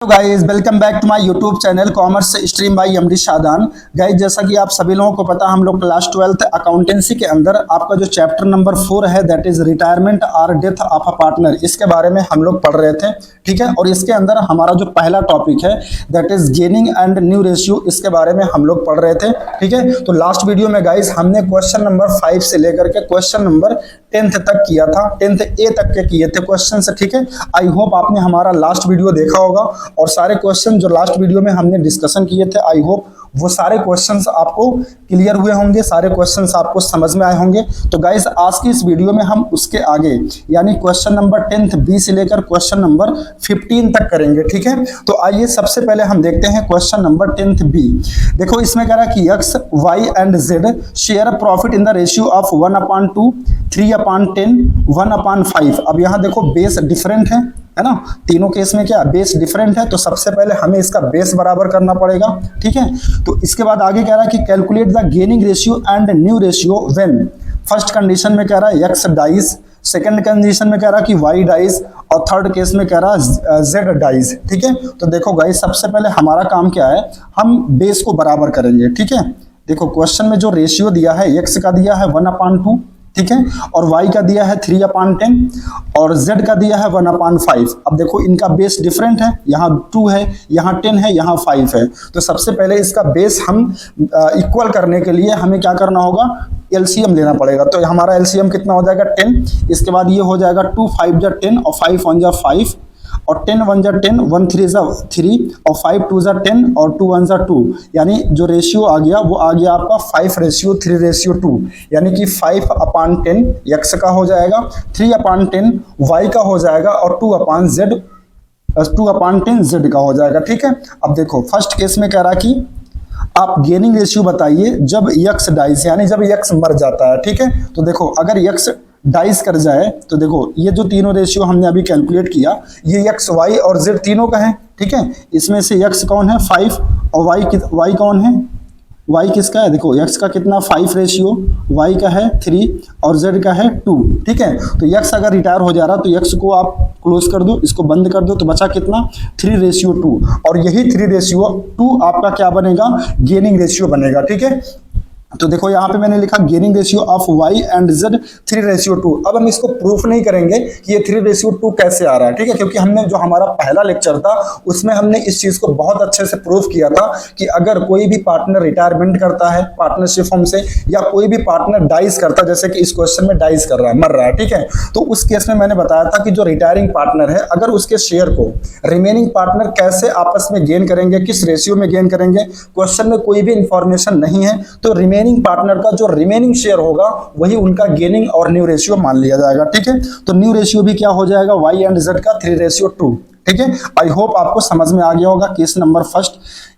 तो guys welcome back to my YouTube channel commerce stream by MD Shadan. Guys जैसा कि आप सभी लोगों को पता, हम लोग क्लास 12th अकाउंटेंसी के अंदर आपका जो चैप्टर नंबर 4 है दैट इज रिटायरमेंट और डेथ ऑफ अ पार्टनर, इसके बारे में हम लोग पढ़ रहे थे। ठीक है, और इसके अंदर हमारा जो पहला टॉपिक है that is gaining and new ratio, इसके बारे में हम लोग पढ़ रहे थे। ठीक है, तो लास्ट वीडियो में गाइस हमने क्वेश्चन नंबर 5 से लेकर के क्वेश्चन नंबर 10th तक किया था, 10th ए तक के किए थे क्वेश्चन से। ठीक है, आई होप आपने हमारा लास्ट वीडियो देखा होगा और सारे क्वेश्चन जो लास्ट वीडियो में हमने डिस्कशन किए थे, आई होप वो सारे क्वेश्चंस आपको क्लियर हुए होंगे, सारे क्वेश्चंस आपको समझ में आए होंगे। तो गाइस आज की इस वीडियो में हम उसके आगे यानी क्वेश्चन नंबर 10th बी से लेकर क्वेश्चन नंबर 15 तक करेंगे। ठीक है, तो आइए सबसे पहले हम देखते हैं क्वेश्चन नंबर 10th बी। देखो इसमें कह रहा है कि X Y and Z share profit in the ratio of 1/2, 3/10, 1/5। अब यहाँ देखो बेस डिफरेंट है ना, तीनों केस में क्या बेस डिफरेंट है, तो सबसे पहले हमें इसका बेस बराबर करना पड़ेगा। ठीक है, तो इसके बाद आगे कह रहा है कि calculate the gaining ratio and new ratio when. First condition में कह रहा है एक्स डाइज, सेकंड कंडीशन में कह रहा है कि वाई डाइज, और थर्ड केस में कह रहा है जेड डाइज। ठीक है, तो देखो गाइस सबसे पहले हमारा काम क्या है, हम बेस को बराबर करेंगे। ठीक है, देखो क्वेश्चन में जो रेशियो दिया है, एक्स का दिया है 1/2, ठीक है, और y का दिया है 3/10 और z का दिया है 1/5। अब देखो इनका बेस डिफरेंट है, यहाँ 2 है, यहाँ 10 है, यहाँ 5 है। तो सबसे पहले इसका बेस हम इक्वल करने के लिए हमें क्या करना होगा, एलसीएम लेना पड़ेगा। तो हमारा एलसीएम कितना हो जाएगा 10, इसके बाद ये हो जाएगा 2 5 जा 10 और 5 1 जा 5 और 10 1 जा 10, 1 3 जा 3 और 5 2 जा 10 और 2 1 जा 2, यानी जो रेशियो आ गया वो आ गया आपका 5:3:2, यानी कि 5/10 एक्स का हो जाएगा, 3/10 वाई का हो जाएगा और 2/10 जेड का हो जाएगा। ठीक है, अब देखो फर्स्ट केस में कह रहा कि आप गेनिंग रेशियो बताइए जब एक्स डाइज, यानी जब एक्स मर जाता है। ठीक है, तो देखो अगर एक्स डाइस कर जाए तो देखो ये जो तीनों रेशियो हमने अभी कैलकुलेट किया, ये एक्स वाई और जेड तीनों का है। ठीक है, इसमें से एक्स कौन है 5 और वाई कौन है, वाई किसका है, देखो एक्स का कितना 5 रेशियो, वाई का है 3 और जेड का है 2। ठीक है, तो एक्स अगर रिटायर हो जा रहा तो एक्स को आप क्लोज कर दो, इसको बंद कर दो, तो बचा कितना 3:2, और यही 3:2 आपका क्या बनेगा, गेनिंग रेशियो बनेगा। ठीक है, तो देखो यहाँ पे मैंने लिखा gaining ratio of Y and Z 3:2। अब हम इसको प्रूफ नहीं करेंगे कि ये 3:2 कैसे आ रहा है। ठीक है, क्योंकि हमने जो हमारा पहला लेक्चर था उसमें हमने इस चीज को बहुत अच्छे से प्रूफ किया था कि अगर कोई भी पार्टनर रिटायरमेंट करता है पार्टनरशिप फॉर्म से, या कोई भी पार्टनर डाइज करता है, जैसे कि इस क्वेश्चन में डाइज कर रहा है, मर रहा है। ठीक है, तो उस केस में मैंने बताया था कि जो रिटायरिंग पार्टनर है अगर उसके शेयर को रिमेनिंग पार्टनर कैसे आपस में गेन करेंगे, किस रेशियो में गेन करेंगे, क्वेश्चन में कोई भी इंफॉर्मेशन नहीं है, तो रिमेनिंग पार्टनर का जो रिमेनिंग शेयर होगा वही उनका गेनिंग और न्यू रेशियो मान लिया जाएगा। ठीक है, तो न्यू रेशियो भी क्या हो जाएगा, वाई एंड जेड का 3:2। ठीक है, आई होप आपको समझ में आ गया होगा केस नंबर फर्स्ट।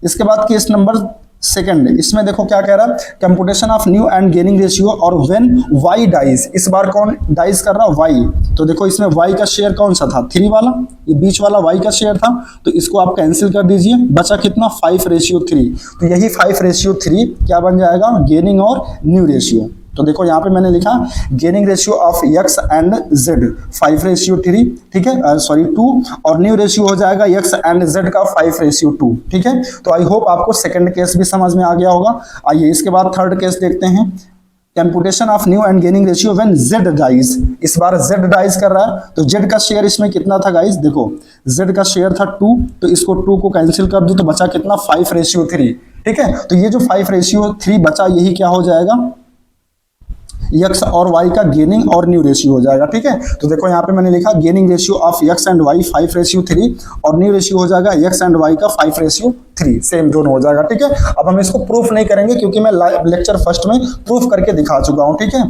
इसके बाद केस नंबर सेकंड, इसमें देखो क्या कह रहा है, computation of new and gaining ratio और व्हेन वाई डाइज। इस बार कौन डाइज कर रहा है, वाई। तो देखो इसमें वाई का शेयर कौन सा था, 3 वाला, ये बीच वाला वाई का शेयर था, तो इसको आप कैंसिल कर दीजिए, बचा कितना 5:3। तो यही 5:3 क्या बन जाएगा, गेनिंग और न्यू रेशियो। तो देखो यहाँ पे मैंने लिखा gaining ratio of X and Z 5:3, ठीक है, सॉरी 2, और न्यू रेशियो हो जाएगा एक्स एंड जेड का 5:2। ठीक है, तो आई होप आपको सेकंड केस भी समझ में आ गया होगा। आइए इसके बाद थर्ड केस देखते हैं, computation of new and gaining ratio when Z dies. इस बार जेड डाइज कर रहा है, तो जेड का शेयर इसमें कितना था गाइस, देखो जेड का शेयर था 2, तो इसको 2 को कैंसिल कर दो तो बचा कितना 5:3। ठीक है, तो ये जो 5:3 बचा यही क्या हो जाएगा, एक्स और वाई का गेनिंग और न्यू रेशियो हो जाएगा। ठीक है, तो देखो यहाँ पे मैंने लिखा gaining ratio of X and Y 5:3 और न्यू रेशियो हो जाएगा एक्स एंड वाई का 5:3, सेम दोनों हो जाएगा। ठीक है, अब हम इसको प्रूफ नहीं करेंगे क्योंकि मैं लेक्चर फर्स्ट में प्रूफ करके दिखा चुका हूँ। ठीक है,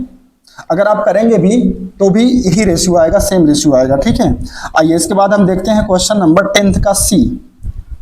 अगर आप करेंगे भी तो भी यही रेशियो आएगा, सेम रेशियो आएगा। ठीक है, आइए इसके बाद हम देखते हैं क्वेश्चन नंबर 10th का सी।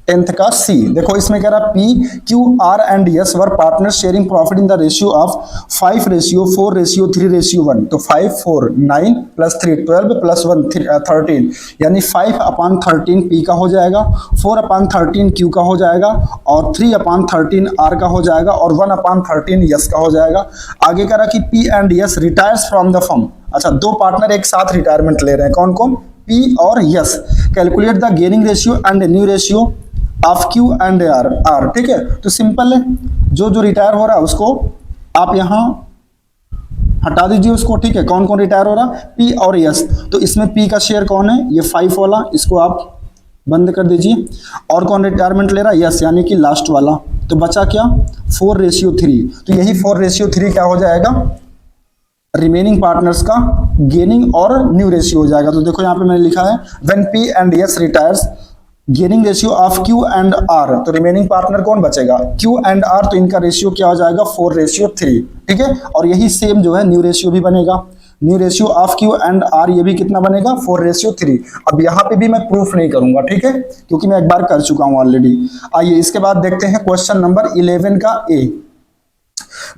10th का सी, देखो इसमें कह रहा P Q R and S were partner sharing profit in the ratio of 5:4:3:1। तो 5 4 9 प्लस 3 12 प्लस 1 13, यानी 5/13 पी का हो जाएगा, 4/13 क्यू का हो जाएगा और 3/13 आर का हो जाएगा और 1/13 एस का हो जाएगा। आगे कह रहा कि P and S retires from the firm. अच्छा, दो पार्टनर एक साथ रिटायरमेंट ले रहे हैं, कौन कौन, पी और S. Calculate the gaining ratio and new ratio of Q and R. ठीक है, तो सिंपल है, जो जो रिटायर हो रहा है उसको आप यहां हटा दीजिए उसको। ठीक है, कौन कौन रिटायर हो रहा, पी और यस। तो इसमें पी का शेयर कौन है, ये 5 वाला, इसको आप बंद कर दीजिए। और कौन रिटायरमेंट ले रहा है, यस, यानी कि लास्ट वाला। तो बचा क्या, 4:3। तो यही 4:3 क्या हो जाएगा, रिमेनिंग पार्टनर्स का गेनिंग और न्यू रेशियो हो जाएगा। तो देखो यहाँ पे मैंने लिखा है when P and S retires gaining ratio of Q and R. तो रिमेनिंग पार्टनर कौन बचेगा, क्यू एंड आर। तो इनका रेशियो क्या हो जाएगा, 4:3। ठीक है, और यही सेम जो है न्यू रेशियो भी बनेगा, new ratio of Q and R, ये भी कितना बनेगा, 4:3। अब यहाँ पे भी मैं प्रूफ नहीं करूंगा, ठीक है, क्योंकि मैं एक बार कर चुका हूं ऑलरेडी। आइए इसके बाद देखते हैं क्वेश्चन नंबर 11 का ए।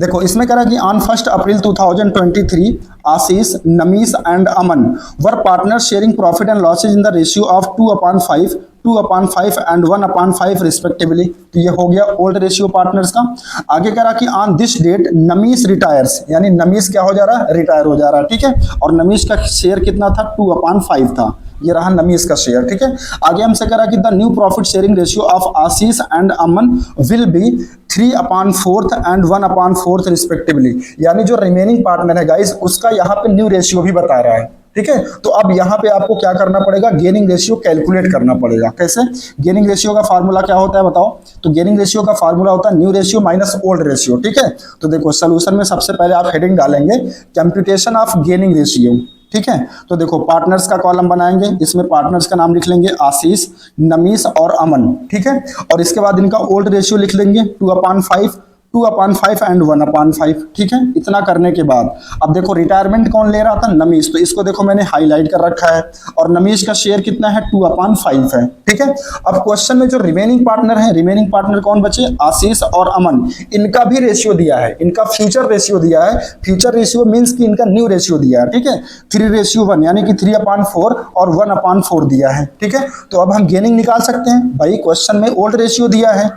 देखो इसमें कह रहा है कि on 1 April 2023 Ashish, Namish and Aman were partner sharing profit and losses in the ratio of 2/5, 2/5 and 1/5 respectively. तो ये हो गया ओल्ड रेशियो पार्टनर्स का। आगे कह रहा कि on this date Namish retires, यानी नमीश क्या हो जा रहा है, रिटायर हो जा रहा है। ठीक है, और नमीश का शेयर कितना था, 2/5 था। ये रहा नमीश का शेयर। ठीक है, आगे हमसे कह रहा कि the new profit sharing ratio of Ashish and Aman will be 3/4 and 1/4 respectively. यानी जो रिमेनिंग पार्टनर है गाइस, उसका यहाँ पे न्यू रेशियो भी बता रहा है। ठीक है, तो अब यहाँ पे आपको क्या करना पड़ेगा, गेनिंग रेशियो कैलकुलेट करना पड़ेगा। कैसे, गेनिंग रेशियो का फार्मूला क्या होता है बताओ। तो गेनिंग रेशियो का फार्मूला होता है new ratio minus old ratio. ठीक है, तो देखो सोल्यूशन में सबसे पहले आप हेडिंग डालेंगे कंप्यूटेशन ऑफ गेनिंग रेशियो। ठीक है, तो देखो पार्टनर्स का कॉलम बनाएंगे, इसमें पार्टनर्स का नाम लिख लेंगे आशीष, नमीश और अमन। ठीक है, और इसके बाद इनका ओल्ड रेशियो लिख लेंगे 2/5, 2/5 एंड 1/5। ठीक है, इतना करने के बाद अब देखो रिटायरमेंट कौन ले रहा था, नमीश। तो इसको देखो मैंने हाईलाइट कर रखा है, और नमीश का शेयर कितना है, 2/5 है। ठीक है, अब क्वेश्चन में जो रिमेनिंग पार्टनर है, रिमेनिंग पार्टनर कौन बचे, आशीष और अमन। इनका भी रेशियो दिया है, इनका फ्यूचर रेशियो दिया है। फ्यूचर रेशियो मींस कि इनका न्यू रेशियो दिया है। ठीक है, 3:1 यानी कि 3/4 और 1/4 दिया है। ठीक है, तो अब हम गेनिंग निकाल सकते हैं। भाई क्वेश्चन में ओल्ड रेशियो दिया है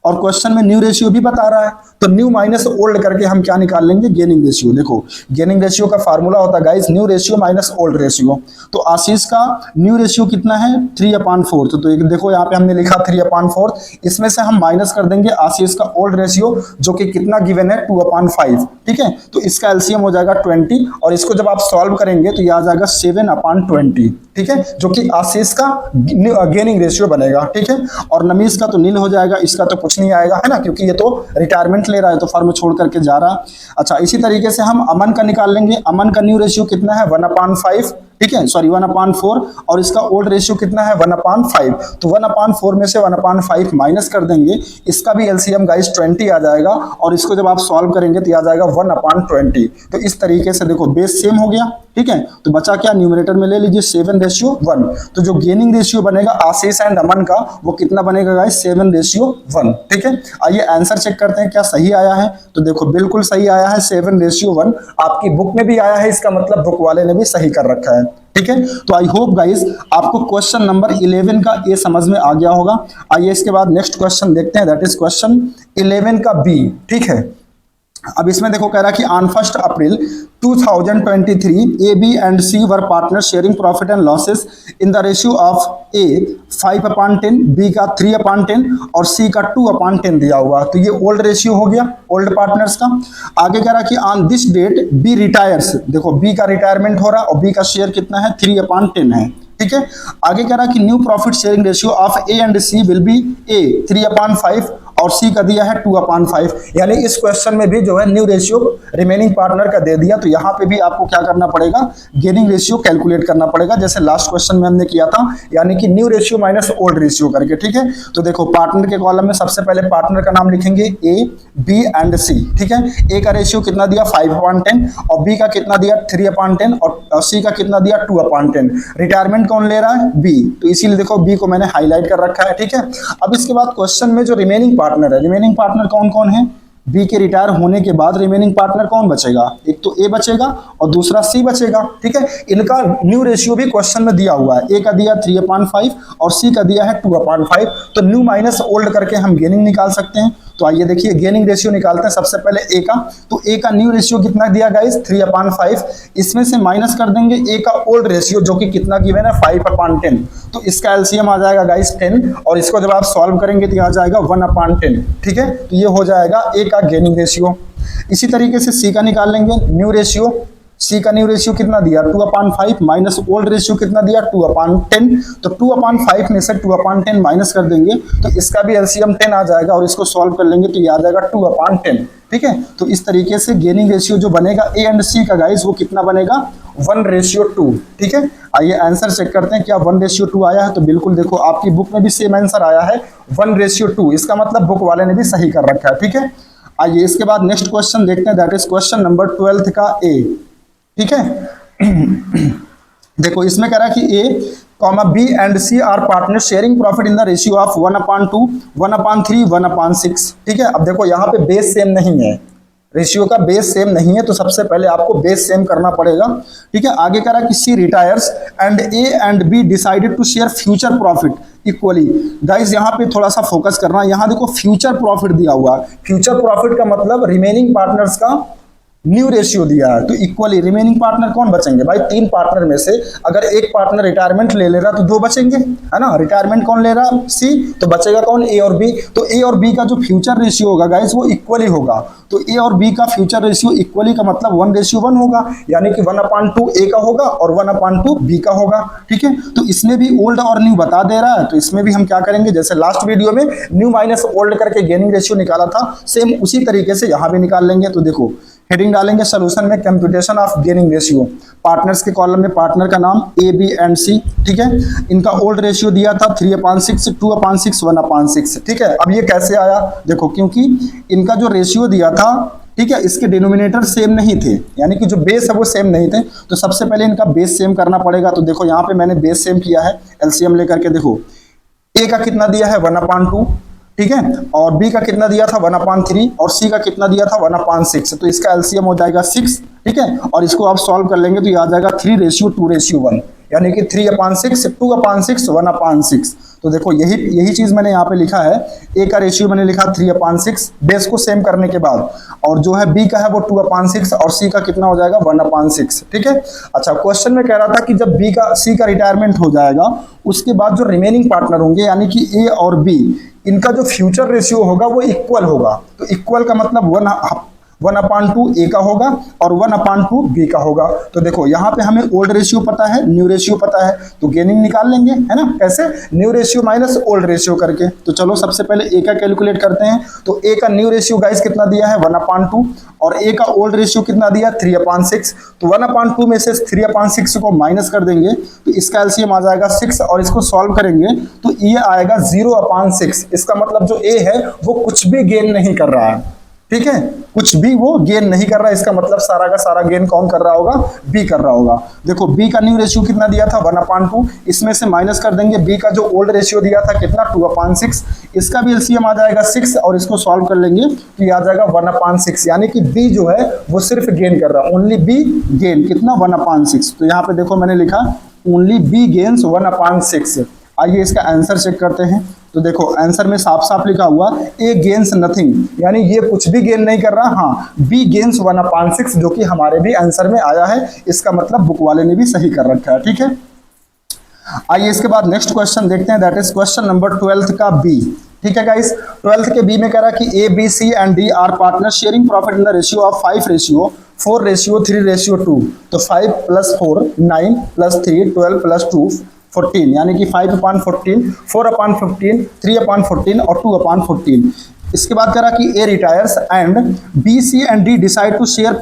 और क्वेश्चन में न्यू रेशियो भी बता रहा है, तो न्यू माइनस ओल्ड करके हम क्या निकाल लेंगे, गेनिंग रेशियो। देखो गेनिंग रेशियो का फार्मूला होता है guys new ratio minus old ratio. तो आशीष का न्यू रेशियो कितना है, 3/4। तो एक देखो यहाँ पे हमने लिखा 3/4, इसमें से हम माइनस कर देंगे आशीष का ओल्ड रेशियो, जो कि कितना गिवन है, 2/5। ठीक है, तो इसका एलसीएम हो जाएगा 20, और इसको जब आप सॉल्व करेंगे तो यह आ जाएगा 7/20। ठीक है, जो कि आशीष का गेनिंग रेशियो बनेगा। ठीक है, और नमीश का तो नील हो जाएगा, इसका तो कुछ नहीं आएगा, है ना, क्योंकि ये तो रिटायरमेंट ले रहा है, तो फर्म छोड़ करके जा रहा। अच्छा, इसी तरीके से हम अमन का निकाल लेंगे। अमन का न्यू रेशियो कितना है, 1/5। ठीक है, सॉरी 1/4, और इसका ओल्ड रेशियो कितना है, 1/5। तो 1/4 में से 1/5 माइनस कर देंगे, इसका भी एलसीएम गाइस 20 आ जाएगा, और इसको जब आप सॉल्व करेंगे तो आ जाएगा 1/20। तो इस तरीके से देखो बेस सेम हो गया। ठीक है, तो बचा क्या, न्यूमरेटर में ले लीजिए 7:1। तो जो गेनिंग रेशियो बनेगा आशीष एंड अमन का, वो कितना बनेगा गाइस, 7:1। ठीक है, आइए आंसर चेक करते हैं क्या सही आया है। तो देखो बिल्कुल सही आया है, 7:1। आपकी बुक में भी आया है, इसका मतलब बुक वाले ने भी सही कर रखा है। ठीक है, तो आई होप गाइस आपको क्वेश्चन नंबर 11 का ए समझ में आ गया होगा। आइए इसके बाद नेक्स्ट क्वेश्चन देखते हैं, दैट इज क्वेश्चन 11 का बी। ठीक है, अब इसमें देखो कह रहा कि on 1 April 2023 A B and C were partner sharing profit and losses in the ratio of A 5/10, B का 3/10 और सी का 2/10 दिया हुआ। तो ये ओल्ड रेशियो हो गया, ओल्ड पार्टनर्स का। आगे कह रहा कि on this date B retires, देखो बी का रिटायरमेंट हो रहा और बी का शेयर कितना है, 3/10 है। ठीक है, आगे कह रहा कि new profit sharing ratio of A and C will be A 3/5 और सी का दिया है 2/5। यानी इस क्वेश्चन में भी जो है न्यू रेशियो रिमेनिंग पार्टनर का दे दिया, तो यहाँ पे भी आपको क्या करना पड़ेगा, गेनिंग रेशियो कैलकुलेट करना पड़ेगा, जैसे लास्ट क्वेश्चन में हमने किया था, यानी कि new ratio minus old ratio करके। ठीक है, तो देखो पार्टनर के कॉलम में सबसे पहले पार्टनर का नाम लिखेंगे ए, बी एंड सी। ठीक है, ए का रेशियो कितना दिया, 5/10, और बी का कितना दिया, 3/10, और सी का कितना दिया, 2/10। रिटायरमेंट कौन ले रहा है, बी, तो इसीलिए देखो बी को मैंने हाईलाइट कर रखा है। ठीक है, अब इसके बाद क्वेश्चन में जो रिमेनिंग पार्टनर है, रिमेनिंग पार्टनर कौन कौन है, बी के रिटायर होने के बाद रिमेनिंग पार्टनर कौन बचेगा, एक तो ए बचेगा और दूसरा सी बचेगा। ठीक है, इनका न्यू रेशियो भी क्वेश्चन में दिया हुआ है, ए का दिया 3/5 और सी का दिया है 2/5। तो न्यू माइनस ओल्ड करके हम गेनिंग निकाल सकते हैं। तो आइए देखिए गेनिंग रेशियो निकालते हैं सबसे पहले ए का। तो ए का न्यू रेशियो कितना दिया गाइस 3/5, इसमें से माइनस कर देंगे ए का ओल्ड रेशियो जो कि कितना गिवन है 5/10, तो इसका एलसीएम आ जाएगा गाइस 10 और इसको जब आप सॉल्व करेंगे तो आ जाएगा 1/10। ठीक है, तो ये हो जाएगा ए का गेनिंग रेशियो। इसी तरीके से सी का निकाल लेंगे न्यू रेशियो। सी का न्यू रेशियो कितना दिया 2/5 माइनस ओल्ड रेशियो कितना दिया 2/10, तो 2/5 में से 2/10 माइनस कर देंगे तो इसका भी एलसीएम 10 आ जाएगा और इसको सॉल्व कर लेंगे तो ये आ जाएगा 2/10। ठीक है, तो इस तरीके से गेनिंग रेशियो जो बनेगा ए एंड सी का गाइस वो कितना बनेगा 1:2। ठीक है, आइए आंसर चेक करते हैं क्या 1:2 आया है। तो बिल्कुल देखो आपकी बुक में भी सेम आंसर आया है 1:2, इसका मतलब बुक वाले ने भी सही कर रखा है। ठीक है, आइए इसके बाद नेक्स्ट क्वेश्चन देखते हैं, दैट इज क्वेश्चन नंबर 12 का ए। ठीक है देखो इसमें कह रहा है कि A comma B and C are partner sharing profit in the ratio of 1/2, 1/3, 1/6। ठीक है, अब देखो यहाँ पे बेस सेम नहीं है, रेशियो का बेस सेम नहीं है, तो सबसे पहले आपको बेस सेम करना पड़ेगा। ठीक है, आगे कह रहा है कि C retires and A and B decided to share future profit equally. Guys यहाँ पे थोड़ा सा फोकस करना, यहाँ देखो फ्यूचर प्रॉफिट दिया हुआ है, फ्यूचर प्रॉफिट का मतलब रिमेनिंग पार्टनर्स का न्यू रेशियो दिया है, तो इक्वली रिमेनिंग पार्टनर कौन बचेंगे भाई, 3 पार्टनर में से अगर एक पार्टनर रिटायरमेंट ले ले रहा तो 2 बचेंगे, है ना। रिटायरमेंट कौन ले रहा सी, तो बचेगा कौन ए और बी। तो ए और बी का जो फ्यूचर रेशियो होगा गाइस वो इक्वली होगा, तो ए और बी का फ्यूचर रेशियो इक्वली का मतलब 1:1 होगा, यानी कि 1/2 ए का होगा और 1/2 बी का होगा। ठीक है, तो इसमें भी ओल्ड और न्यू बता दे रहा है, तो इसमें भी हम क्या करेंगे जैसे लास्ट वीडियो में न्यू माइनस ओल्ड करके गेनिंग रेशियो निकाला था, सेम उसी तरीके से यहाँ भी निकाल लेंगे। तो देखो हेडिंग डालेंगे सोल्यूशन में computation of gaining ratio, partners के कॉलम में पार्टनर का नाम ए बी एंड सी। ठीक है, इनका ओल्ड रेशियो दिया था 3/6, 2/6, 1/6। ठीक है, अब ये कैसे आया देखो, क्योंकि इनका जो रेशियो दिया था, ठीक है, इसके डिनोमिनेटर सेम नहीं थे, यानी कि जो बेस है वो सेम नहीं थे, तो सबसे पहले इनका बेस सेम करना पड़ेगा। तो देखो यहाँ पे मैंने बेस सेम किया है एलसीएम लेकर के। देखो ए का कितना दिया है 1/2, ठीक है, और बी का कितना दिया था 1/3 और सी का कितना दिया था 1/6, तो इसका एलसीएम हो जाएगा 6। ठीक है, और इसको आप सॉल्व कर लेंगे तो ये आ जाएगा 3:2:1, यानी कि 3/6, 2/6, 1/6। तो देखो यही चीज मैंने यहाँ पे लिखा है, ए का रेशियो मैंने लिखा 3/6 बेस को सेम करने के बाद, और जो है बी का है वो 2/6 और सी का कितना हो जाएगा 1/6। ठीक है, अच्छा क्वेश्चन में कह रहा था कि जब बी का सी का रिटायरमेंट हो जाएगा उसके बाद जो रिमेनिंग पार्टनर होंगे यानी कि ए और बी, इनका जो फ्यूचर रेशियो होगा वो इक्वल होगा। तो इक्वल का मतलब 1/2 ए का होगा और 1/2 बी का होगा। तो देखो यहाँ पे हमें ओल्ड रेशियो पता है, न्यू रेशियो पता है, तो गेनिंग निकाल लेंगे, है ना। कैसे, new ratio minus old ratio करके। तो चलो सबसे पहले ए का कैलकुलेट करते हैं। तो ए का न्यू रेशियो गाइस कितना दिया है 1/2 और ए का ओल्ड रेशियो कितना दिया 3/6। तो 1/2 में से 3/6 को माइनस कर देंगे तो इसका एलसीएम आ जाएगा 6 और इसको सॉल्व करेंगे तो ये आएगा 0/6। इसका मतलब जो ए है वो कुछ भी गेन नहीं कर रहा है। ठीक है, कुछ भी वो गेन नहीं कर रहा है, इसका मतलब सारा का सारा गेन कौन कर रहा होगा, बी कर रहा होगा। देखो बी का न्यू रेशियो कितना दिया था 1/2, इसमें से माइनस कर देंगे बी का जो ओल्ड रेशियो दिया था कितना 2/6, इसका भी एलसीएम आ जाएगा 6 और इसको सॉल्व कर लेंगे तो ये आ जाएगा 1/6, यानी कि बी जो है वो सिर्फ गेन कर रहा है, ओनली बी गेन कितना 1/6। तो यहाँ पे देखो मैंने लिखा ओनली बी गेन्स 1/6। आइए इसका आंसर चेक करते हैं। तो देखो आंसर में साफ साफ लिखा हुआ ए गेन्स नथिंग, यानी ये कुछ भी गेन नहीं कर रहा। हाँ, बी गेन्स 1/6 जो कि हमारे भी आंसर में आया है, इसका मतलब बुक वाले ने भी सही कर रखा है। ठीक है, आइए इसके बाद नेक्स्ट क्वेश्चन देखते हैं, दैट इज क्वेश्चन नंबर 12 का बी। ठीक है गाइस, 12 के बी में कह रहा है कि A B C and D are partner sharing profit in the ratio of 5:4:3:2। तो 5 + 4 9 + 3 12 + 2 14, यानी कि 5/14, 4/15, 3/14 और 2/14। इसके बाद कह रहा कि A retires and B C and D decide to share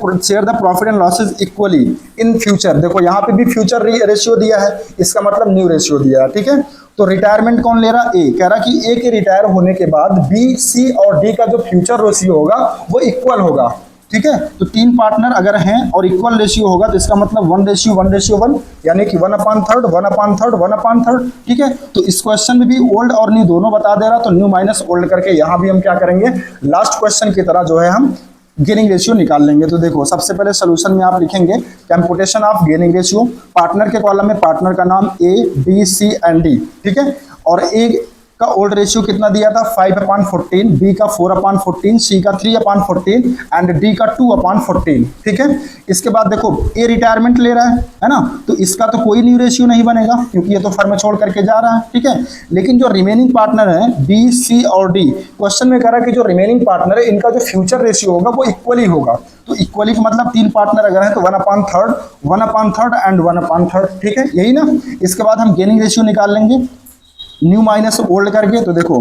the profit and losses equally in future. देखो यहाँ पे भी फ्यूचर रेशियो दिया है, इसका मतलब न्यू रेशियो दिया है। ठीक है, तो रिटायरमेंट कौन ले रहा, ए। कह रहा कि ए के रिटायर होने के बाद बी सी और डी का जो फ्यूचर रेशियो होगा वो इक्वल होगा। ठीक है, तो 3 पार्टनर अगर हैं और इक्वल रेशियो होगा तो इसका मतलब 1:1:1, यानी कि 1/3, 1/3, 1/3। ठीक है, तो इस क्वेश्चन में भी ओल्ड और न्यू दोनों बता दे रहा, तो न्यू माइनस ओल्ड करके यहाँ भी हम क्या करेंगे, लास्ट क्वेश्चन की तरह जो है हम गेनिंग रेशियो निकाल लेंगे। तो देखो सबसे पहले सोल्यूशन में आप लिखेंगे computation of gaining ratio, partner के कॉलम में पार्टनर का नाम A B C and D. ठीक है, और का ओल्ड रेशियो कितना दिया था 5/14, बी का 4/14, सी का 3/14 एंड डी का 2/14। ठीक है, इसके बाद देखो ए रिटायरमेंट ले रहा है ना, तो इसका तो कोई न्यू रेशियो नहीं बनेगा क्योंकि ये तो फर्म छोड़ करके जा रहा है। ठीक है, लेकिन जो रिमेनिंग पार्टनर है बी, सी और डी, क्वेश्चन में कह रहा है कि जो रिमेनिंग पार्टनर है इनका जो फ्यूचर रेशियो होगा वो इक्वली होगा। तो इक्वली का मतलब 3 पार्टनर अगर है तो 1/3, 1/3 एंड 1/3। ठीक है, यही ना। इसके बाद हम गेनिंग रेशियो निकाल लेंगे न्यू माइनस ओल्ड करके। तो देखो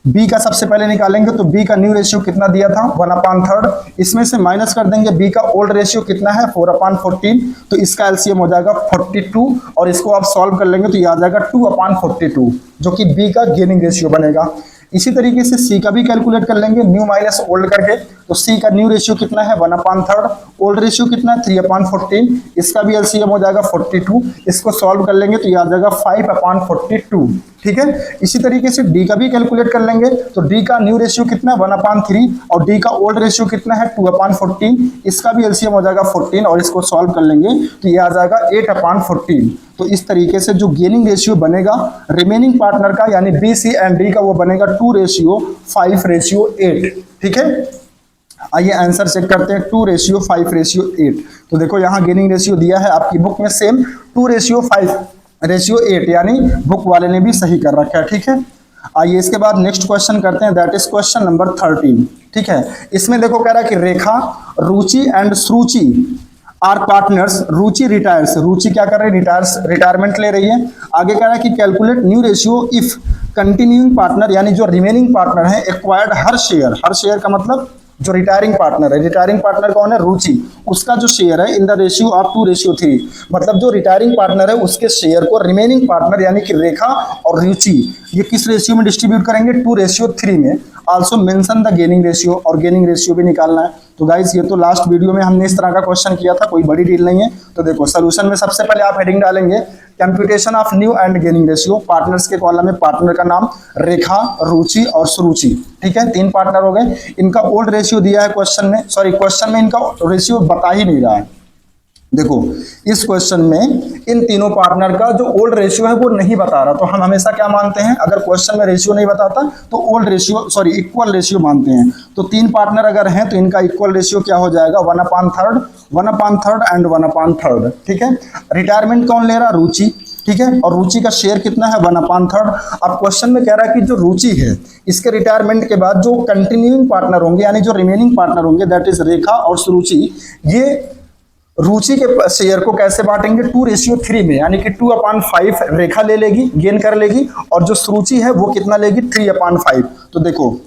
बी का सबसे पहले निकालेंगे, तो बी का न्यू रेशियो कितना दिया था 1/3, इसमें से माइनस कर देंगे बी का ओल्ड रेशियो कितना है 4/14, तो इसका एलसीएम हो जाएगा 42 और इसको आप सॉल्व कर लेंगे तो ये आ जाएगा 2/42 जो कि बी का गेनिंग रेशियो बनेगा। इसी तरीके से सी का भी कैलकुलेट कर लेंगे न्यू माइनस ओल्ड करके, तो सी का न्यू रेशियो कितना है 1/3, ओल्ड रेशियो कितना है 3/14, इसका भी एलसीएम हो जाएगा 42, इसको सॉल्व कर लेंगे तो ये आ जाएगा 5/42। ठीक है, इसी तरीके से डी का भी कैलकुलेट कर लेंगे, तो डी का न्यू रेशियो कितना है 1/3 और डी का ओल्ड रेशियो कितना है 2/14, इसका भी एलसीएम हो जाएगा 14 और इसको सॉल्व कर लेंगे तो ये आ जाएगा 8/14। तो इस तरीके से जो गेनिंग रेशियो बनेगा रिमेनिंग पार्टनर का यानी बी, सी एंड डी का वो बनेगा 2:5:8। ठीक है, आइए आंसर चेक करते हैं 2:5:8। तो देखो यहाँ गेनिंग रेशियो दिया है आपकी बुक में सेम 2:5:8 यानी बुक वाले ने भी सही कर रखा है। ठीक है, आइए इसके बाद नेक्स्ट क्वेश्चन करते हैं, दैट इज क्वेश्चन नंबर 13। ठीक है, इसमें देखो कह रहा है कि Rekha, Ruchi and Suruchi are partners, Ruchi retires, Ruchi क्या कर रही है रिटायरमेंट ले रही है। आगे कह रहा है कि calculate new ratio if continuing partner यानी जो रिमेनिंग पार्टनर है एक्वायर्ड हर शेयर का मतलब जो रिटायरिंग पार्टनर है, रिटायरिंग पार्टनर कौन है रुचि, उसका जो शेयर है इन द रेशियो ऑफ 2:3, मतलब जो रिटायरिंग पार्टनर है उसके शेयर को रिमेनिंग पार्टनर यानी कि रेखा और रुचि ये किस रेशियो में डिस्ट्रीब्यूट करेंगे 2:3 में। Also mention the gaining ratio, और गेनिंग रेशियो भी निकालना है। तो गाइस ये तो लास्ट वीडियो में हमने इस तरह का क्वेश्चन किया था, कोई बड़ी डील नहीं है। तो देखो सोल्यूशन में सबसे पहले आप हेडिंग डालेंगे computation of new and gaining ratio, partners के कॉलम में पार्टनर का नाम रेखा, रुचि और सुरुचि। ठीक है, 3 पार्टनर हो गए, इनका ओल्ड रेशियो दिया है क्वेश्चन में, सॉरी क्वेश्चन में इनका रेशियो बता ही नहीं रहा है। देखो इस क्वेश्चन में इन तीनों पार्टनर का जो ओल्ड रेशियो है वो नहीं बता रहा, तो हम हमेशा क्या मानते हैं अगर क्वेश्चन में रेशियो नहीं बताता तो old ratio sorry equal ratio मानते हैं। तो 3 पार्टनर अगर हैं तो इनका इक्वल रेशियो क्या हो जाएगा 1/3, 1/3 एंड 1/3। ठीक है, रिटायरमेंट कौन ले रहा रुचि। ठीक है, और रुचि का शेयर कितना है 1/3। अब क्वेश्चन में कह रहा है कि जो रुचि है इसके रिटायरमेंट के बाद जो कंटिन्यूइंग पार्टनर होंगे यानी जो रिमेनिंग पार्टनर होंगे दैट इज रेखा और सुरुचि, ये रुचि के शेयर को कैसे बांटेंगे 2:3 में, यानी कि 2/5 रेखा ले लेगी गेन कर लेगी और जो सुरुचि है वो कितना लेगी 3/5। तो देखो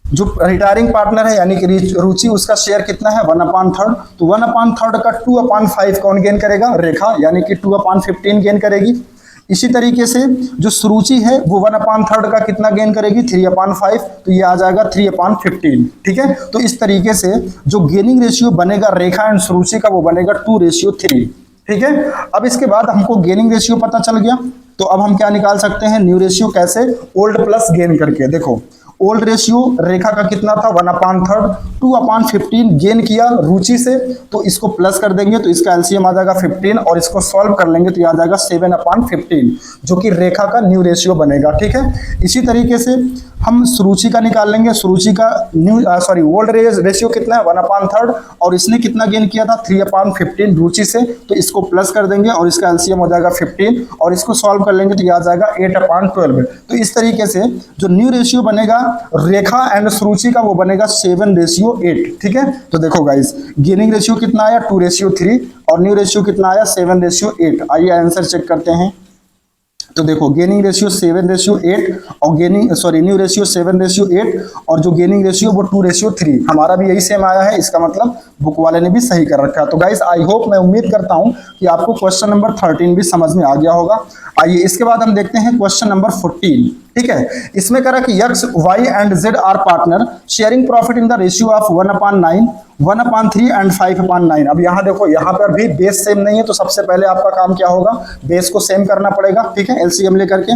जो रिटायरिंग पार्टनर है यानी कि रुचि उसका शेयर कितना है 1/3, तो 1/3 का 2/5 कौन गेन करेगा रेखा यानी कि 2/15 गेन करेगी। इसी तरीके से जो सुरुचि है वो 1/3 का कितना गेन करेगी 3/5, तो ये आ जाएगा 3/15। ठीक है, तो इस तरीके से जो गेनिंग रेशियो बनेगा रेखा एंड सुरुचि का वो बनेगा 2:3। ठीक है, अब इसके बाद हमको गेनिंग रेशियो पता चल गया, तो अब हम क्या निकाल सकते हैं न्यू रेशियो, कैसे ओल्ड प्लस गेन करके। देखो ओल्ड रेशियो रेखा का कितना था 1/3, 2/15 गेन किया रुचि से, तो इसको प्लस कर देंगे तो इसका एलसीएम आ जाएगा 15 और इसको सॉल्व कर लेंगे तो ये आ जाएगा 7/15 जो कि रेखा का न्यू रेशियो बनेगा। ठीक है, इसी तरीके से हम सुरुचि का निकाल लेंगे, सुरुचि का ओल्ड रेशियो कितना है 1/3 और इसने कितना गेन किया था 3/15 रुचि से, तो इसको प्लस कर देंगे और इसका एलसीएम हो जाएगा 15 और इसको सॉल्व कर लेंगे तो ये आ जाएगा 8/12। तो इस तरीके से जो न्यू रेशियो बनेगा रेखा एंड सुरुचि का वो बनेगा 7:8। ठीक है, तो देखो गाइस गेनिंग रेशियो कितना आया 2:3 और न्यू रेशियो कितना आया 7:8। आइए आंसर चेक करते हैं। तो देखो गेनिंग रेशियो 7:8 और न्यू रेशियो 7:8 और जो गेनिंग रेशियो वो 2:3, हमारा भी यही सेम आया है, इसका मतलब बुक वाले ने भी सही कर रखा है। तो गाइस आई होप, मैं उम्मीद करता हूं कि आपको क्वेश्चन नंबर 13 भी समझ में आ गया होगा। आइए इसके बाद हम देखते हैं क्वेश्चन नंबर 14। ठीक है, इसमें कह रहा कि x, y and z are partner sharing profit in the ratio of 1/9, 1/3 एंड 5/9। अब यहाँ देखो यहाँ पर भी बेस सेम नहीं है, तो सबसे पहले आपका काम क्या होगा बेस को सेम करना पड़ेगा। ठीक है, एलसीएम लेकर के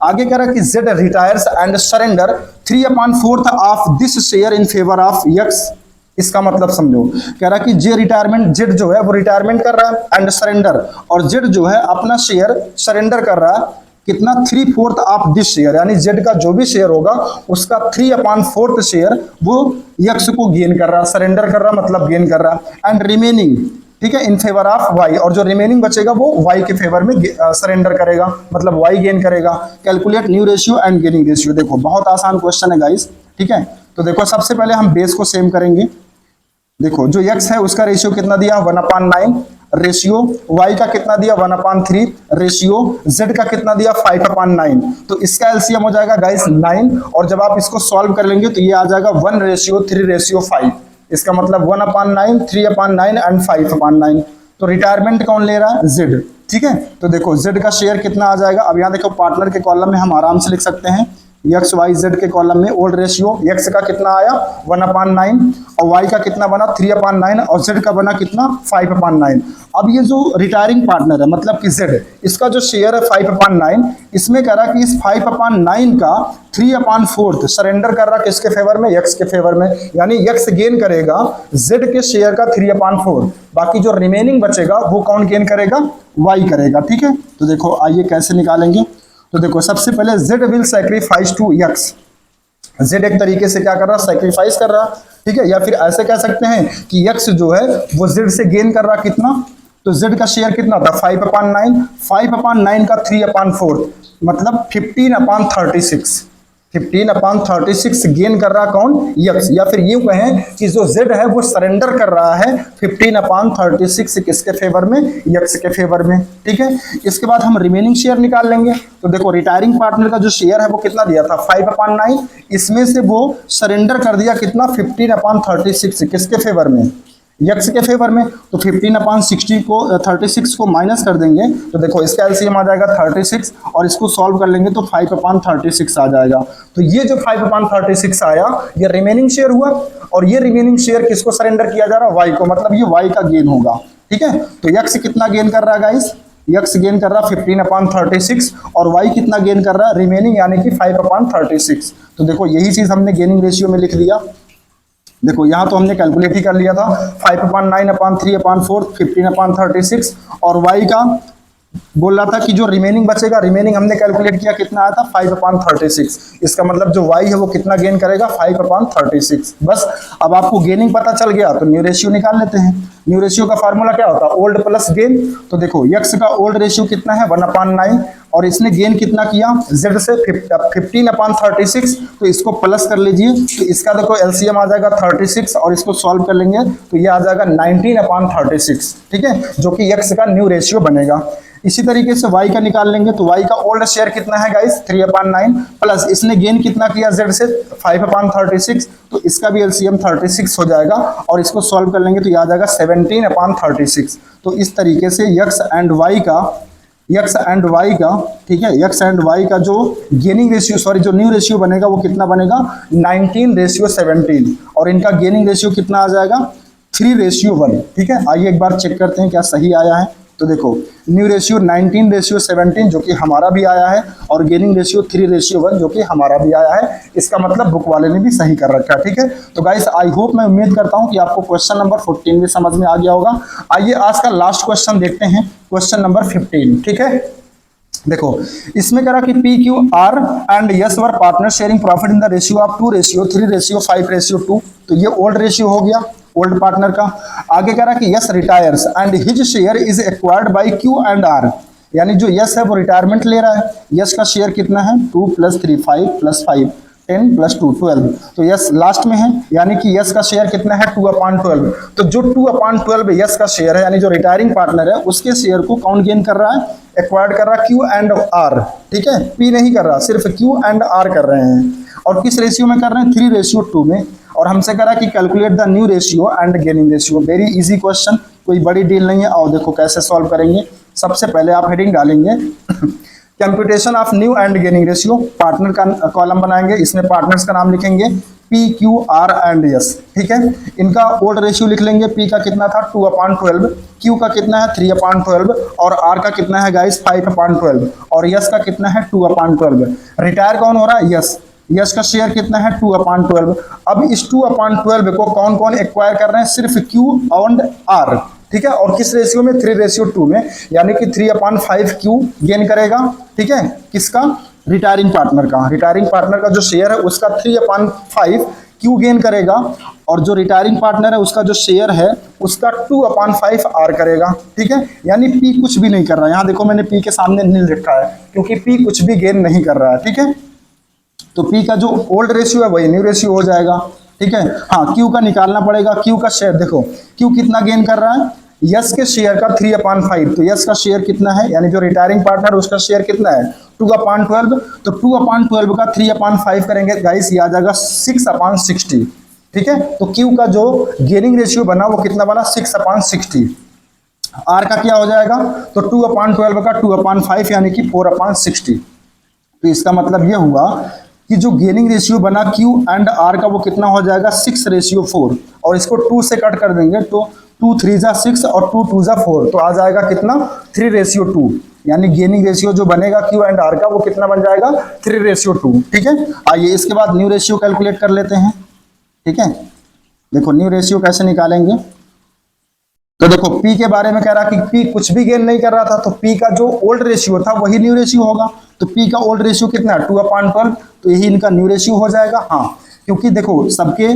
आगे कह रहा कि z retires and surrender 3/4 of this share in favour of x। इसका मतलब समझो, कह रहा कि जे रिटायरमेंट जेड जो है वो रिटायरमेंट कर रहा है एंड सरेंडर, और जेड जो है अपना शेयर सरेंडर कर रहा है कितना 3/4 ऑफ दिस शेयर, यानी जेड का जो भी शेयर होगा उसका 3/4 शेयर वो यक्स को गेन कर रहा, सरेंडर कर रहा, मतलब गेन कर रहा। एंड रिमेनिंग, ठीक है, इन फेवर ऑफ वाई, और जो रिमेनिंग बचेगा वो वाई के फेवर में सरेंडर करेगा, मतलब वाई गेन करेगा। Calculate new ratio and gaining ratio. देखो बहुत आसान क्वेश्चन है गाइस, ठीक है। तो देखो सबसे पहले हम बेस को सेम करेंगे। देखो जो x है उसका रेशियो कितना दिया 1/9, रेशियो y का कितना दिया 1/3, रेशियो z का कितना दिया 5/9। तो इसका एलसीएम हो जाएगा गाइस 9, और जब आप इसको सॉल्व कर लेंगे तो ये आ जाएगा 1:3:5। इसका मतलब 1/9, 3/9 एंड 5/9। तो रिटायरमेंट कौन ले रहा है, z, ठीक है। तो देखो z का शेयर कितना आ जाएगा, अब यहाँ देखो पार्टनर के कॉलम में हम आराम से लिख सकते हैं एक्स वाई जेड के कॉलम में ओल्ड रेशियो एक्स का कितना आया 1/9 और वाई का कितना बना 3/9 और जेड का बना कितना 5/9। अब ये जो रिटायरिंग पार्टनर है मतलब कि जेड, इसका जो शेयर है 5/9, इसमें कह रहा कि इस 5/9 का 3/4 सरेंडर कर रहा किसके फेवर में, एक्स के फेवर में, यानी एक्स गेन करेगा जेड के शेयर का 3/4, बाकी जो रिमेनिंग बचेगा वो कौन गेन करेगा, वाई करेगा, ठीक है। तो देखो आइए कैसे निकालेंगे। तो देखो सबसे पहले z will sacrifice to x, z एक तरीके से क्या कर रहा, सैक्रिफाइस कर रहा, ठीक है। या फिर ऐसे कह सकते हैं कि x जो है वो z से गेन कर रहा कितना, तो z का शेयर कितना था 5/9, 5/9 का 3/4 मतलब 15/36, 15/36 गेन कर रहा कौन, x। या फिर यूं कहें कि जो z है वो सरेंडर कर रहा है 15/36 किसके फेवर में, x के फेवर में, ठीक है। इसके बाद हम रिमेनिंग शेयर निकाल लेंगे। तो देखो रिटायरिंग पार्टनर का जो शेयर है वो कितना दिया था 5/9, इसमें से वो सरेंडर कर दिया कितना 15/36 किसके फेवर में, x के फेवर में। तो 15/60 को 36 को माइनस कर देंगे तो देखो इसका एलसीएम आ जाएगा 36, और इसको सॉल्व कर लेंगे तो 5/36 आ जाएगा। तो ये जो 5/36 आया ये रिमेनिंग शेयर हुआ, और ये रिमेनिंग शेयर किसको सरेंडर किया जा रहा है, y को, मतलब ये y का गेन होगा, ठीक है। तो x कितना गेन कर रहा है गाइस, x गेन कर रहा 15/36 और y कितना गेन कर रहा है, रिमेनिंग यानी कि 5/36। तो देखो यही चीज हमने गेनिंग रेशियो में लिख दिया। देखो यहाँ तो हमने कैलकुलेट ही कर लिया था 5/9/3/4 15/36, और y का बोल रहा था कि जो रिमेनिंग बचेगा, रिमेनिंग हमने कैलकुलेट किया कितना आया था 5/36। इसका मतलब जो y है वो कितना गेन करेगा 5/36। बस अब आपको गेनिंग पता चल गया तो न्यू रेशियो निकाल लेते हैं। न्यू रेशियो का फार्मूला क्या होता है, ओल्ड प्लस गेन। तो देखो x का ओल्ड रेशियो कितना है 1/9, और इसने गेन कितना किया z से 15/36, तो इसको प्लस कर लीजिए तो इसका देखो एलसीएम आ जाएगा 36, और इसको सॉल्व कर लेंगे तो ये आ जाएगा 19/36, ठीक है, जो कि x का न्यू रेशियो बनेगा। इसी तरीके से y का निकाल लेंगे तो y का ओल्ड शेयर कितना है गाइस 3/9, प्लस इसने गेन कितना किया z से 5/36, तो इसका भी एलसीएम 36 हो जाएगा, और इसको सॉल्व कर लेंगे तो ये आ जाएगा 17/36। तो इस तरीके से x एंड y का, ठीक है, x एंड y का जो गेनिंग रेशियो, सॉरी जो न्यू रेशियो बनेगा वो कितना बनेगा 19:17, और इनका गेनिंग रेशियो कितना आ जाएगा 3:1, ठीक है। आइए एक बार चेक करते हैं क्या सही आया है। तो देखो न्यू रेशियो 19:17 जो कि हमारा भी आया है, और गेनिंग रेशियो 3:1 जो कि हमारा भी आया है। इसका मतलब बुक वाले ने भी सही कर रखा है, ठीक है। तो गाइस आई होप, मैं उम्मीद करता हूं कि आपको क्वेश्चन नंबर 14 भी समझ में आ गया होगा। आइए आज का लास्ट क्वेश्चन देखते हैं, क्वेश्चन नंबर 15, ठीक है। देखो इसमें कह रहा कि P Q R and yes were partner sharing profit in the ratio of 2:3:5:2। तो ये ओल्ड रेशियो हो गया ओल्ड पार्टनर का। आगे कह रहा कि S retires and his share is acquired by Q and R, यानी जो यस है वो रिटायरमेंट ले रहा है। यस का शेयर कितना है 2 + 3 5 + 5 10 + 2 12, तो यस लास्ट में है, यानी कि यस का शेयर कितना है 2/12। तो जो 2/12 यस का शेयर है, यानी जो रिटायरिंग पार्टनर है उसके शेयर को कौन गेन कर रहा है, एक्वायर्ड कर रहा है क्यू एंड आर, ठीक है। पी नहीं कर रहा, सिर्फ क्यू एंड आर कर रहे हैं, और किस रेशियो में कर रहे हैं 3:2 में। और हमसे कह रहा है कि calculate the new ratio and gaining ratio. Very easy question, कोई बड़ी डील नहीं है। और देखो कैसे सॉल्व करेंगे। सबसे पहले आप हेडिंग डालेंगे computation of new and gaining ratio, partner का कॉलम बनाएंगे, इसमें पार्टनर्स का नाम लिखेंगे P Q R and yes, ठीक है। इनका ओल्ड रेशियो लिख लेंगे, पी का कितना था 2/12, क्यू का कितना है 3/12, और आर का कितना है गाइस 5/12, और यस का कितना है 2/12। रिटायर कौन हो रहा है, यस, यस का शेयर कितना है 2/12। अब इस 2/12 को कौन कौन एक्वायर कर रहे हैं, सिर्फ क्यू एंड आर, ठीक है, और किस रेशियो में, 3:2 में, यानी कि 3/5 क्यू गेन करेगा, ठीक है, किसका, रिटायरिंग पार्टनर का। रिटायरिंग पार्टनर का जो शेयर है उसका 3/5 क्यू गेन करेगा, और जो रिटायरिंग पार्टनर है उसका जो शेयर है उसका 2/5 आर करेगा, ठीक है। यानी पी कुछ भी नहीं कर रहा है, यहाँ देखो मैंने पी के सामने नील रखा है क्योंकि पी कुछ भी गेन नहीं कर रहा है, ठीक है। तो पी का जो ओल्ड रेशियो है वही न्यू रेशियो हो जाएगा, ठीक है। हाँ, क्यू का निकालना पड़ेगा। क्यू का शेयर देखो, क्यू कितना गेन कर रहा है, यस के शेयर का 3/5, तो यस का शेयर कितना है, यानी जो रिटायरिंग पार्टनर उसका शेयर कितना है 2/12, तो 2/12 का 3/5 करेंगे गाइस, ये आ जाएगा 6/60, ठीक है। तो क्यू का जो गेनिंग रेशियो बना वो कितना बना, 6/60। आर का क्या हो जाएगा, तो 2/12 का 2/5 यानी कि 4/60। तो इसका मतलब ये हुआ कि जो गेनिंग रेशियो बना क्यू एंड आर का वो कितना हो जाएगा, 6:4, और इसको 2 से कट कर देंगे तो 2 3 जा 6 और 2 2 जा 4, तो आ जाएगा कितना, 3:2, यानी गेनिंग रेशियो जो बनेगा क्यू एंड आर का वो कितना बन जाएगा, 3:2, ठीक है। आइए इसके बाद न्यू रेशियो कैलकुलेट कर लेते हैं, ठीक है। देखो न्यू रेशियो कैसे निकालेंगे, तो देखो पी के बारे में कह रहा कि पी कुछ भी गेन नहीं कर रहा था, तो पी का जो ओल्ड रेशियो था वही न्यू रेशियो होगा। तो पी का ओल्ड रेशियो कितना है, 2/12, तो यही इनका न्यू रेशियो हो जाएगा। हाँ, क्योंकि देखो सबके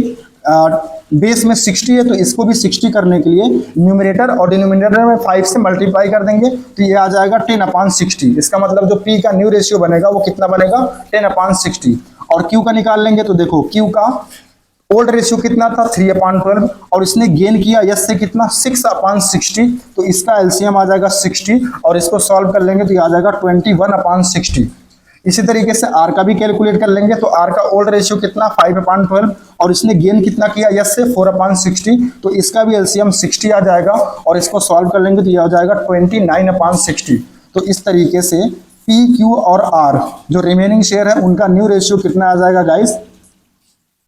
बेस में 60 है, तो इसको भी 60 करने के लिए न्यूमरेटर और डिनोमिनेटर में 5 से मल्टीप्लाई कर देंगे, तो ये आ जाएगा 10/60। इसका मतलब जो पी का न्यू रेशियो बनेगा वो कितना बनेगा, 10/60। और क्यू का निकाल लेंगे, तो देखो क्यू का ओल्ड रेशियो कितना था, 3/12, और इसने गेन किया यस से कितना, 6/60, तो इसका एलसीएम आ जाएगा 60, और इसको सॉल्व कर लेंगे तो ये आ जाएगा 21/60। इसी तरीके से आर का भी कैलकुलेट कर लेंगे, तो आर का ओल्ड रेशियो कितना, 5/12, और इसने गेन कितना किया यस से, 4/60, तो इसका भी एलसीएम 60 आ जाएगा, और इसको सॉल्व कर लेंगे तो ये आ जाएगा 29/60। तो इस तरीके से पी क्यू और आर जो रिमेनिंग शेयर है उनका न्यू रेशियो कितना आ जाएगा गाइस,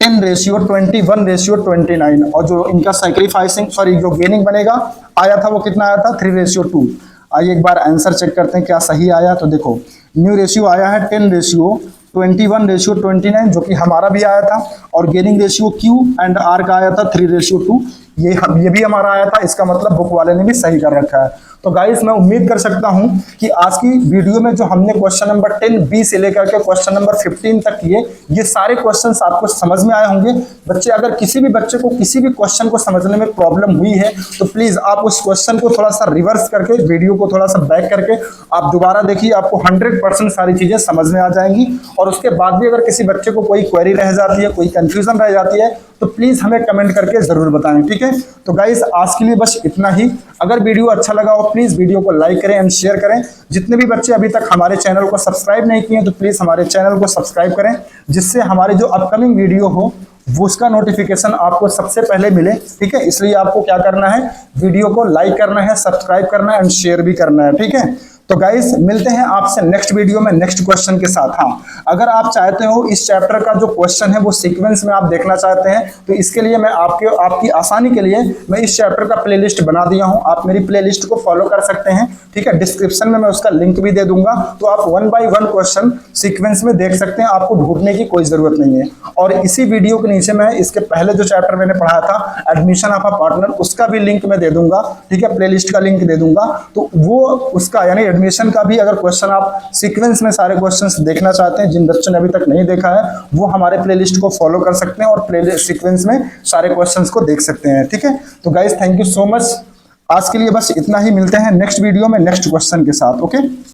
10:21:29, और जो इनका सैक्रिफाइसिंग जो गेनिंग बनेगा आया था वो कितना आया था, 3:2। आइए एक बार आंसर चेक करते हैं क्या सही आया। तो देखो न्यू रेशियो आया है 10:21:29, जो कि हमारा भी आया था, और gaining ratio Q and R का आया था 3:2, ये भी हमारा आया था। इसका मतलब बुक वाले ने भी सही कर रखा है। तो गाइस मैं उम्मीद कर सकता हूं कि आज की वीडियो में जो हमने क्वेश्चन नंबर 10B से लेकर के क्वेश्चन नंबर 15 तक किए, ये सारे क्वेश्चंस आपको समझ में आए होंगे। बच्चे अगर किसी भी बच्चे को किसी भी क्वेश्चन को समझने में प्रॉब्लम हुई है तो प्लीज आप उस क्वेश्चन को थोड़ा सा रिवर्स करके, वीडियो को थोड़ा सा बैक करके आप दोबारा देखिए, आपको 100% सारी चीजें समझ में आ जाएंगी। और उसके बाद भी अगर किसी बच्चे को कोई क्वेरी रह जाती है, कोई कंफ्यूजन रह जाती है, तो प्लीज हमें कमेंट करके जरूर बताएं, ठीक है। तो गाइस आज के लिए बस इतना ही। अगर वीडियो अच्छा लगा हो प्लीज वीडियो को लाइक करें एंड शेयर करें। जितने भी बच्चे अभी तक हमारे चैनल को सब्सक्राइब नहीं किए तो प्लीज हमारे चैनल को सब्सक्राइब करें, जिससे हमारी जो अपकमिंग वीडियो हो वो उसका नोटिफिकेशन आपको सबसे पहले मिले, ठीक है। इसलिए आपको क्या करना है, वीडियो को लाइक करना है, सब्सक्राइब करना है एंड शेयर भी करना है, ठीक है। तो गाइस मिलते हैं आपसे नेक्स्ट वीडियो में नेक्स्ट क्वेश्चन के साथ। हाँ, अगर आप चाहते हो इस चैप्टर का जो क्वेश्चन है वो सीक्वेंस में आप देखना चाहते हैं, तो इसके लिए मैं आपकी आसानी के लिए मैं इस चैप्टर का प्लेलिस्ट बना दिया हूं। आप मेरी प्लेलिस्ट को फॉलो कर सकते हैं, ठीक है। डिस्क्रिप्शन में मैं उसका लिंक भी दे दूंगा, तो आप 1 by 1 क्वेश्चन सीक्वेंस में देख सकते हैं, आपको ढूंढने की कोई जरूरत नहीं है। और इसी वीडियो के नीचे मैं इसके पहले जो चैप्टर मैंने पढ़ा था एडमिशन ऑफ अ पार्टनर, उसका भी लिंक मैं दे दूंगा, ठीक है। प्लेलिस्ट का लिंक दे दूंगा, तो वो उसका यानी एडमिशन का भी अगर क्वेश्चन आप सीक्वेंस में सारे क्वेश्चंस देखना चाहते हैं, जिन बच्चों ने अभी तक नहीं देखा है वो हमारे प्लेलिस्ट को फॉलो कर सकते हैं और प्लेलिस्ट सीक्वेंस में सारे क्वेश्चंस को देख सकते हैं, ठीक है। तो guys thank you so much. आज के लिए बस इतना ही, मिलते हैं नेक्स्ट वीडियो में नेक्स्ट क्वेश्चन के साथ, ओके।